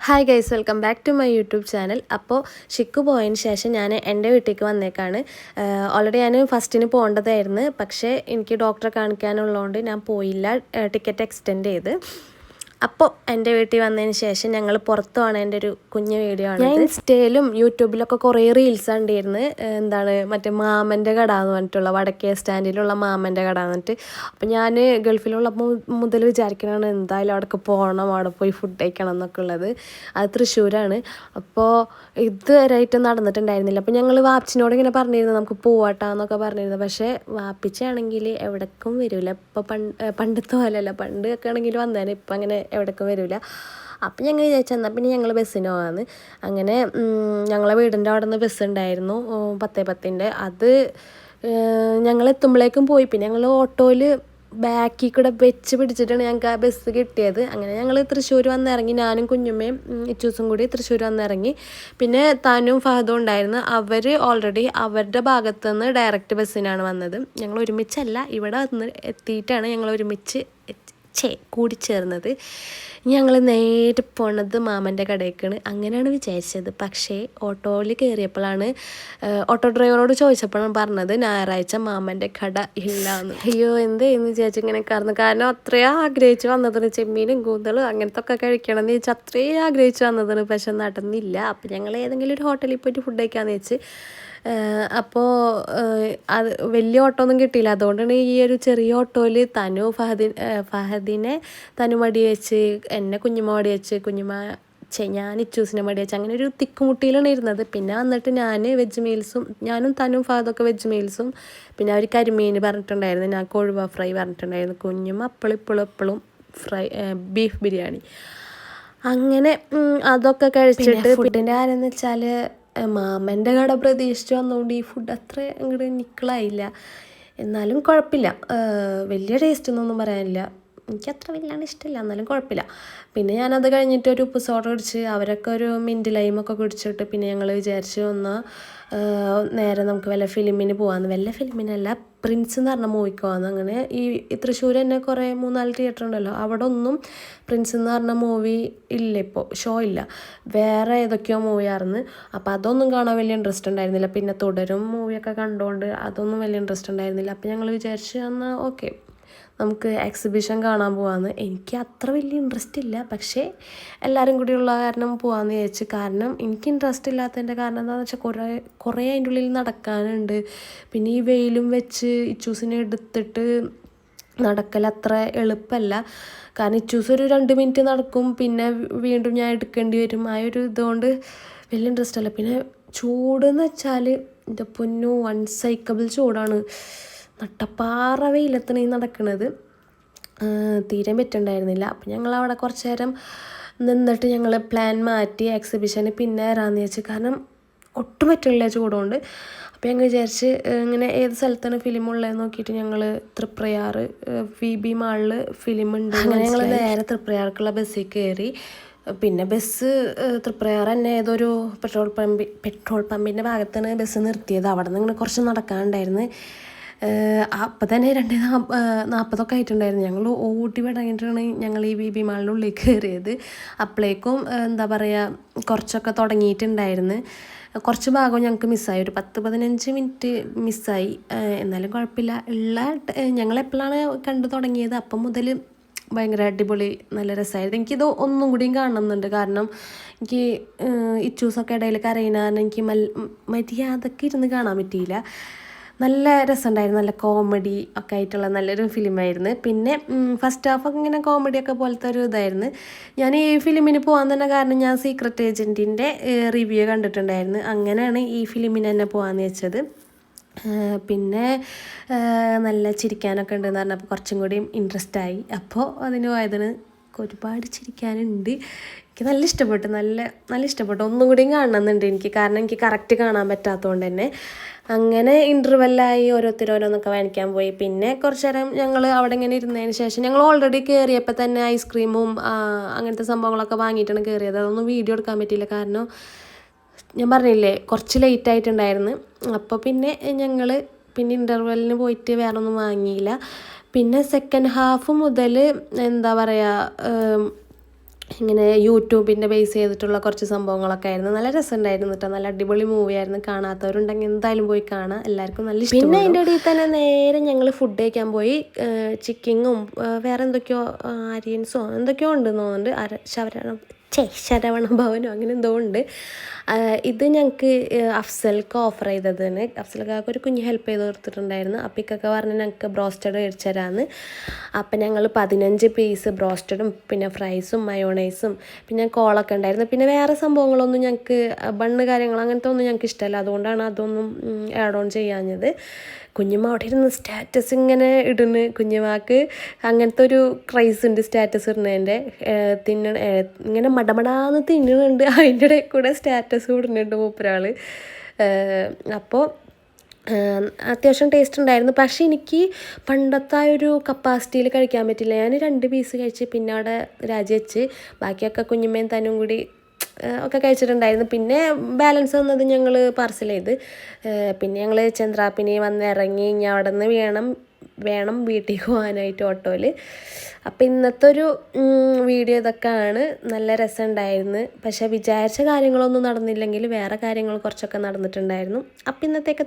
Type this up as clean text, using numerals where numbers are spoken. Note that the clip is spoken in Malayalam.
Hi guys, welcome back to my YouTube channel. അപ്പോൾ ഷിക്കു പോയതിന് ശേഷം ഞാൻ എൻ്റെ വീട്ടിലേക്ക് വന്നേക്കാണ്. ഓൾറെഡി ഞാൻ ഫസ്റ്റിന് പോകേണ്ടതായിരുന്നു, പക്ഷേ എനിക്ക് ഡോക്ടറെ കാണിക്കാനുള്ളതുകൊണ്ട് ഞാൻ പോയില്ല. ടിക്കറ്റ് എക്സ്റ്റെൻഡ് ചെയ്ത്. അപ്പോൾ എൻ്റെ വീട്ടിൽ വന്നതിന് ശേഷം ഞങ്ങൾ പുറത്തു പോകണ എൻ്റെ ഒരു കുഞ്ഞു വീഡിയോ ആണ്. ഞാൻ ഇൻസ്റ്റയിലും യൂട്യൂബിലൊക്കെ കുറേ റീൽസ് കണ്ടിരുന്നു. മറ്റേ മാമൻ്റെ കട എന്ന് പറഞ്ഞിട്ടുള്ള വടക്കേ സ്റ്റാൻഡിലുള്ള മാമൻ്റെ കട എന്നിട്ട്. അപ്പോൾ ഞാൻ ഗൾഫിലുള്ള മുതൽ വിചാരിക്കണതാണ് എന്തായാലും അവിടേക്ക് പോകണം, അവിടെ പോയി ഫുഡ് കഴിക്കണം എന്നൊക്കെ ഉള്ളത്. അത് തൃശ്ശൂരാണ്. അപ്പോൾ ഇതുവരെയായിട്ട് നടന്നിട്ടുണ്ടായിരുന്നില്ല. അപ്പോൾ ഞങ്ങൾ വാപ്പിച്ചിനോട് ഇങ്ങനെ പറഞ്ഞിരുന്നു നമുക്ക് പോവാട്ടാന്നൊക്കെ പറഞ്ഞിരുന്നു. പക്ഷേ വാപ്പിച്ചാണെങ്കിൽ എവിടേക്കും വരില്ല. ഇപ്പോൾ പണ്ടത്തെ പോലെയല്ല, പണ്ടൊക്കെ ആണെങ്കിൽ വന്നേനെ, ഇപ്പം അങ്ങനെ എവിടേക്കും വരില്ല. അപ്പം ഞങ്ങൾ വിചാരിച്ചെന്നാൽ പിന്നെ ഞങ്ങൾ ബസ്സിന് പോകാമെന്ന്. അങ്ങനെ ഞങ്ങളെ വീടിൻ്റെ അവിടെ നിന്ന് ബസ് ഉണ്ടായിരുന്നു 10:10. അത് ഞങ്ങൾ എത്തുമ്പോഴേക്കും പോയി. പിന്നെ ഞങ്ങൾ ഓട്ടോയിൽ ബാക്കിൽ കൂടെ വെച്ച് പിടിച്ചിട്ടാണ് ഞങ്ങൾക്ക് ആ ബസ് കിട്ടിയത്. അങ്ങനെ ഞങ്ങൾ തൃശ്ശൂർ വന്നിറങ്ങി. ഞാനും കുഞ്ഞുമ്മയും ഇച്ചൂസും കൂടി തൃശ്ശൂർ വന്നിറങ്ങി. പിന്നെ താനും ഫഹദും ഉണ്ടായിരുന്നു. അവർ ഓൾറെഡി അവരുടെ ഭാഗത്തുനിന്ന് ഡയറക്റ്റ് ബസ്സിനാണ് വന്നത്. ഞങ്ങൾ ഒരുമിച്ചല്ല, ഇവിടെ വന്ന് എത്തിയിട്ടാണ് ഞങ്ങൾ ഒരുമിച്ച് കൂടിച്ചേർന്നത്. ഞങ്ങൾ നേരെ പോണത് മാമൻ്റെ കടയ്ക്കാണ്. അങ്ങനെയാണ് വിചാരിച്ചത്. പക്ഷേ ഓട്ടോയിൽ കയറിയപ്പോഴാണ് ഓട്ടോ ഡ്രൈവറോട് ചോദിച്ചപ്പോഴാണ് പറഞ്ഞത് ഞായറാഴ്ച മാമൻ്റെ കട ഇല്ലയെന്ന്. അയ്യോ എന്തെന്ന് വിചാരിച്ചു ഇങ്ങനെ കാരണം അത്രയും ആഗ്രഹിച്ച് വന്നതാണ്. ചെമ്മീനും കൂന്തളും അങ്ങനത്തെ ഒക്കെ കഴിക്കണം എന്ന് ചോദിച്ചാൽ അത്രയും ആഗ്രഹിച്ച് വന്നതാണ്. പക്ഷെ നടന്നില്ല. അപ്പം ഞങ്ങൾ ഏതെങ്കിലും ഒരു ഹോട്ടലിൽ പോയിട്ട് ഫുഡ് കഴിക്കാമെന്ന് വെച്ച്. അപ്പോൾ അത് വലിയ ഓട്ടോ ഒന്നും കിട്ടിയില്ല. അതുകൊണ്ടാണ് ഈ ഒരു ചെറിയ ഓട്ടോയിൽ ഫഹദിനെ തനു മടി വെച്ച്, എന്നെ കുഞ്ഞുമ്മ മടി വെച്ച്, ഞാൻ ഇച്ചൂസിനെ മടി വെച്ച്, അങ്ങനെ ഒരു തിക്കുമുട്ടിയിലാണ് ഇരുന്നത്. പിന്നെ വന്നിട്ട് ഞാൻ വെജ് മീൽസും, ഞാനും തനും ഫഹദൊക്കെ വെജ് മീൽസും, പിന്നെ അവർ കരിമീൻ പറഞ്ഞിട്ടുണ്ടായിരുന്നു, ഞാൻ കൊഴുവ ഫ്രൈ പറഞ്ഞിട്ടുണ്ടായിരുന്നു, കുഞ്ഞുമ്മ എപ്പോഴും ബീഫ് ബിരിയാണി. അങ്ങനെ അതൊക്കെ കഴിച്ചിട്ട് ഫുഡിൻ്റെ കാര്യം എന്ന് വെച്ചാൽ മാമൻ്റെ കട പ്രതീക്ഷിച്ച് വന്നുകൊണ്ട് ഈ ഫുഡ് അത്ര അങ്ങോട്ട് നിക്കളായില്ല. എന്നാലും കുഴപ്പമില്ല, വലിയ ടേസ്റ്റ് ഒന്നും പറയാനില്ല. എനിക്ക് അത്ര വല്ലാണ്ട് ഇഷ്ടമില്ല, എന്നാലും കുഴപ്പമില്ല. പിന്നെ ഞാനത് കഴിഞ്ഞിട്ട് ഒരു ഉപ്പ് സോഡ കുടിച്ച്, അവരൊക്കെ ഒരു മിൻറ്റ് ലൈമൊക്കെ കുടിച്ചിട്ട് പിന്നെ ഞങ്ങൾ വിചാരിച്ച് നേരെ നമുക്ക് വല്ല ഫിലിമിന് പോകാമെന്ന്. വല്ല ഫിലിമിനല്ല, പ്രിൻസ് എന്ന് പറഞ്ഞ മൂവിക്ക് പോകാമെന്ന്. അങ്ങനെ ഈ തൃശ്ശൂർ തന്നെ കുറേ 3-4 തിയേറ്റർ ഉണ്ടല്ലോ, അവിടെ ഒന്നും പ്രിൻസ് എന്ന് പറഞ്ഞ മൂവി ഇല്ല, ഇപ്പോൾ ഷോ ഇല്ല, വേറെ ഏതൊക്കെയോ മൂവിയായിരുന്നു. അപ്പോൾ അതൊന്നും കാണാൻ വലിയ ഇൻട്രസ്റ്റ് ഉണ്ടായിരുന്നില്ല. പിന്നെ തുടരും മൂവിയൊക്കെ കണ്ടുകൊണ്ട് അതൊന്നും വലിയ ഇൻട്രസ്റ്റ് ഉണ്ടായിരുന്നില്ല. അപ്പോൾ ഞങ്ങൾ വിചാരിച്ച് എന്നാൽ ഓക്കെ നമുക്ക് എക്സിബിഷൻ കാണാൻ പോകാമെന്ന്. എനിക്ക് അത്ര വലിയ ഇൻട്രസ്റ്റ് ഇല്ല, പക്ഷേ എല്ലാവരും കൂടി ഉള്ള കാരണം പോകാമെന്ന് വിചാരിച്ചു. കാരണം എനിക്ക് ഇൻട്രസ്റ്റ് ഇല്ലാത്തതിൻ്റെ കാരണം എന്താണെന്ന് വെച്ചാൽ കുറേ അതിൻ്റെ ഉള്ളിൽ നടക്കാനുണ്ട്. പിന്നെ ഈ വെയിലും വെച്ച് ഇച്ചൂസിനെ എടുത്തിട്ട് നടക്കൽ അത്ര എളുപ്പമല്ല. കാരണം ഇച്ചൂസ് ഒരു 2 മിനിറ്റ് നടക്കും, പിന്നെ വീണ്ടും ഞാൻ എടുക്കേണ്ടി വരും. ആ ഒരു ഇതുകൊണ്ട് വലിയ ഇൻട്രസ്റ്റ് അല്ല. പിന്നെ ചൂടെന്ന് വെച്ചാൽ എൻ്റെ പൊന്നു അൺസൈക്കബിൾ ചൂടാണ്. നട്ടപ്പാറ വെയിലത്താണ് ഈ നടക്കുന്നത്. തീരെ പറ്റുന്നുണ്ടായിരുന്നില്ല. അപ്പം ഞങ്ങളവിടെ കുറച്ച് നേരം നിന്നിട്ട് ഞങ്ങൾ പ്ലാൻ മാറ്റി എക്സിബിഷന് പിന്നെ വരാമെന്ന് വെച്ച്. കാരണം ഒട്ടും പറ്റില്ല ചൂടുകൊണ്ട്. അപ്പോൾ ഞങ്ങൾ വിചാരിച്ച് ഇങ്ങനെ ഏത് സ്ഥലത്താണ് ഫിലിം ഉള്ളതെന്ന് നോക്കിയിട്ട് ഞങ്ങൾ തൃപ്രയാർ VB മാളിൽ ഫിലിം ഉണ്ട്. അങ്ങനെ ഞങ്ങൾ നേരെ തൃപ്രയാർക്കുള്ള ബസ്സിൽ കയറി. പിന്നെ ബസ് തൃപ്രയാർ തന്നെ ഏതൊരു പെട്രോൾ പമ്പിൻ്റെ ഭാഗത്താണ് ബസ് നിർത്തിയത്. അവിടെ നിന്ന് ഇങ്ങനെ കുറച്ച് നടക്കാനുണ്ടായിരുന്നു. അപ്പം തന്നെ 2:40 ആയിട്ടുണ്ടായിരുന്നു. ഞങ്ങൾ ഓടി വിടങ്ങിയിട്ടാണ് ഞങ്ങൾ ഈ VB മാളിൻ്റെ ഉള്ളിൽ കയറിയത്. അപ്പോഴേക്കും എന്താ പറയുക കുറച്ചൊക്കെ തുടങ്ങിയിട്ടുണ്ടായിരുന്നു. കുറച്ച് ഭാഗവും ഞങ്ങൾക്ക് മിസ്സായി, ഒരു 10-15 മിനിറ്റ് മിസ്സായി. എന്നാലും കുഴപ്പമില്ല. ഞങ്ങളെപ്പോഴാണ് കണ്ടു തുടങ്ങിയത് അപ്പം മുതൽ ഭയങ്കര അടിപൊളി നല്ല രസമായിരുന്നു. എനിക്കിത് ഒന്നും കൂടിയും കാണണമെന്നുണ്ട്. കാരണം എനിക്ക് ഇച്ചൂസൊക്കെ ഇടയിൽ കരയുന്ന കാരണം എനിക്ക് മര്യാദക്ക് ഇരുന്ന് കാണാൻ പറ്റിയില്ല. നല്ല രസമുണ്ടായിരുന്നു, നല്ല കോമഡി ഒക്കെ ആയിട്ടുള്ള നല്ലൊരു ഫിലിമായിരുന്നു. പിന്നെ ഫസ്റ്റ് ഹാഫൊക്കെ ഇങ്ങനെ കോമഡിയൊക്കെ പോലത്തെ ഒരു ഇതായിരുന്നു. ഞാൻ ഈ ഫിലിമിന് പോകാൻ തന്നെ കാരണം ഞാൻ സീക്രട്ട് ഏജൻറ്റിൻ്റെ റിവ്യൂ കണ്ടിട്ടുണ്ടായിരുന്നു. അങ്ങനെയാണ് ഈ ഫിലിമിന് തന്നെ പോകാമെന്ന് വെച്ചത്. പിന്നെ നല്ല ചിരിക്കാനൊക്കെ ഉണ്ടെന്ന് പറഞ്ഞപ്പോൾ കുറച്ചും കൂടിയും ഇൻട്രസ്റ്റ് ആയി. അപ്പോൾ അതിന് പോയതിന് ഒരുപാട് ചിരിക്കാനുണ്ട്. എനിക്ക് നല്ല ഇഷ്ടപ്പെട്ടു. ഒന്നും കൂടിയും കാണണമെന്നുണ്ട് എനിക്ക്. കാരണം എനിക്ക് കറക്റ്റ് കാണാൻ പറ്റാത്തതുകൊണ്ട് തന്നെ. അങ്ങനെ ഇൻ്റർവെല്ലായി ഓരോന്നൊക്കെ വാങ്ങിക്കാൻ പോയി. പിന്നെ കുറച്ച് നേരം ഞങ്ങൾ അവിടെ ഇങ്ങനെ ഇരുന്നതിന് ശേഷം ഞങ്ങൾ ഓൾറെഡി കയറിയപ്പോൾ തന്നെ ഐസ്ക്രീമും അങ്ങനത്തെ സംഭവങ്ങളൊക്കെ വാങ്ങിയിട്ടാണ് കയറിയത്. അതൊന്നും വീഡിയോ എടുക്കാൻ പറ്റിയില്ല, കാരണം ഞാൻ പറഞ്ഞില്ലേ കുറച്ച് ലേറ്റ് ആയിട്ടുണ്ടായിരുന്നു. അപ്പോൾ പിന്നെ ഞങ്ങൾ ഇൻ്റർവെല്ലിന് പോയിട്ട് വേറെ ഒന്നും വാങ്ങിയില്ല. പിന്നെ സെക്കൻഡ് ഹാഫ് മുതൽ എന്താ പറയുക ഇങ്ങനെ യൂട്യൂബിൻ്റെ ബേസ് ചെയ്തിട്ടുള്ള കുറച്ച് സംഭവങ്ങളൊക്കെ ആയിരുന്നു. നല്ല രസമുണ്ടായിരുന്നു കേട്ടോ. നല്ല അടിപൊളി മൂവിയായിരുന്നു. കാണാത്തവരുണ്ടെങ്കിൽ എന്തായാലും പോയി കാണാം. എല്ലാവർക്കും നല്ല ഇഷ്ടം. പിന്നെ അതിൻ്റെ ഇടയിൽ തന്നെ നേരെ ഞങ്ങൾ ഫുഡ് കഴിക്കാൻ പോയി. ചിക്കനും വേറെ എന്തൊക്കെയോ ആര്യൻസോ എന്തൊക്കെയോ ഉണ്ടെന്ന് തോന്നുന്നുണ്ട്. ശരവണ ഭവനോ അങ്ങനെ എന്തോ ഉണ്ട്. ഇത് ഞങ്ങൾക്ക് അഫ്സൽക്ക് ഓഫർ ചെയ്തതാണ്. അഫ്സൽക്കാർക്ക് ഒരു കുഞ്ഞ് ഹെൽപ്പ് ചെയ്ത് കൊടുത്തിട്ടുണ്ടായിരുന്നു. അപ്പോൾ ഇക്കൊക്കെ പറഞ്ഞ് ഞങ്ങൾക്ക് ബ്രോസ്റ്റഡ് മേടിച്ചു തരാമെന്ന്. അപ്പം ഞങ്ങൾ 15 പീസ് ബ്രോസ്റ്റഡും പിന്നെ ഫ്രൈസും മയോണൈസും പിന്നെ കോളൊക്കെ ഉണ്ടായിരുന്നു. പിന്നെ വേറെ സംഭവങ്ങളൊന്നും ഞങ്ങൾക്ക് ബണ്ണ് കാര്യങ്ങൾ അങ്ങനത്തെ ഒന്നും ഞങ്ങൾക്ക് ഇഷ്ടമല്ല. അതുകൊണ്ടാണ് അതൊന്നും ആഡ് ഓൺ ചെയ്യാഞ്ഞത്. കുഞ്ഞുമ്മ അവിടെ ഇരുന്ന് സ്റ്റാറ്റസ് ഇങ്ങനെ ഇടുന്നു. കുഞ്ഞുമാക്ക് അങ്ങനത്തെ ഒരു ക്രൈസ് ഉണ്ട് സ്റ്റാറ്റസ് ഇടുന്നതിൻ്റെ. ഇങ്ങനെ മടമടാന്ന് തിന്നുന്നുണ്ട്. അതിൻ്റെ ഇടയിൽ കൂടെ സ്റ്റാറ്റസ് ഇടുന്നുണ്ട് മൂപ്പരാൾ. അപ്പോൾ അത്യാവശ്യം ടേസ്റ്റ് ഉണ്ടായിരുന്നു. പക്ഷേ എനിക്ക് പണ്ടത്തെ ഒരു കപ്പാസിറ്റിയിൽ കഴിക്കാൻ പറ്റില്ല. ഞാൻ 2 പീസ് കഴിച്ച് പിന്നെ അവിടെ രാജിവെച്ച് ബാക്കിയൊക്കെ കുഞ്ഞുമ്മയും തന്നും കൂടി ഒക്കെ കഴിച്ചിട്ടുണ്ടായിരുന്നു. പിന്നെ ബാലൻസ് വന്നത് ഞങ്ങൾ പാർസൽ ചെയ്ത്. പിന്നെ ഞങ്ങൾ ചന്ദ്രാപ്പിനി വന്നിറങ്ങി. ഇനി അവിടെ നിന്ന് വേണം വീട്ടിൽ പോകാനായിട്ട് ഓട്ടോയിൽ. അപ്പം ഇന്നത്തെ ഒരു വീഡിയോ ഇതൊക്കെയാണ്. നല്ല രസമുണ്ടായിരുന്നു. പക്ഷേ വിചാരിച്ച കാര്യങ്ങളൊന്നും നടന്നില്ലെങ്കിൽ വേറെ കാര്യങ്ങൾ കുറച്ചൊക്കെ നടന്നിട്ടുണ്ടായിരുന്നു. അപ്പം ഇന്നത്തേക്ക്